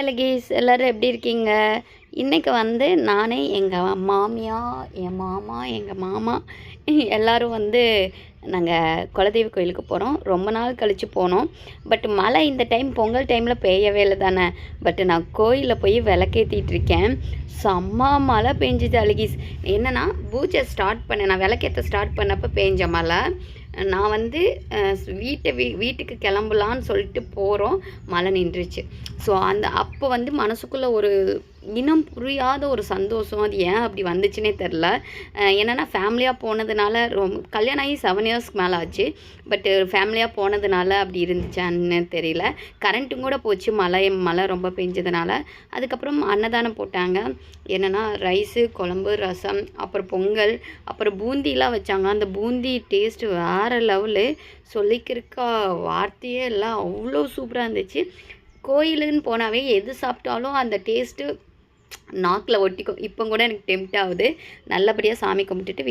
Hello keys, எல்லோரும் எப்படி இருக்கீங்க? இன்றைக்கி வந்து நானே, எங்கள் மாமியார், என் மாமா, எங்கள் மாமா எல்லோரும் வந்து நாங்கள் குலதெய்வ கோயிலுக்கு போகிறோம். ரொம்ப நாள் கழித்து போனோம். பட் மழை இந்த டைம் பொங்கல் டைமில் பெய்யவே இல்லை தானே. பட் நான் கோயிலில் போய் விளக்கேற்றிட்டு இருக்கேன். செம்ம மழை பெஞ்சுது அழகீஸ். என்னென்னா பூஜை ஸ்டார்ட் பண்ணேன், நான் விளக்கேற்ற ஸ்டார்ட் பண்ணப்போ பெஞ்ச மழை. நான் வந்து வீட்டுக்கு கிளம்பலான்னு சொல்லிட்டு போகிறோம், மழை நின்றுச்சு. ஸோ அப்போ வந்து மனசுக்குள்ளே ஒரு இனம் புரியாத ஒரு சந்தோஷம். அது ஏன் அப்படி வந்துச்சுன்னே தெரில. என்னென்னா ஃபேமிலியாக போனதுனால, கல்யாணம் ஆகி 7 இயர்ஸ்க்கு மேலே ஆச்சு. பட்டு ஃபேமிலியாக போனதுனால அப்படி இருந்துச்சான்னு தெரியல. கரண்ட்டும் கூட போச்சு, மழை ரொம்ப பெஞ்சதுனால. அதுக்கப்புறம் அன்னதானம் போட்டாங்க. என்னென்னா ரைஸு, குழம்பு, ரசம், அப்புறம் பொங்கல், அப்புறம் பூந்திலாம் வச்சாங்க. அந்த பூந்தி டேஸ்ட்டு வேறு லெவலு. சொல்லிக்கிறக்கா வார்த்தையே இல்லை, அவ்வளோ சூப்பராக இருந்துச்சு. கோயிலுன்னு போனாவே எது சாப்பிட்டாலும் அந்த டேஸ்ட்டு நாக்கில் ஒட்டிக்கும். இப்போ கூட எனக்கு டெம்ட் ஆகுது. நல்லபடியாக சாமி கும்பிட்டுட்டு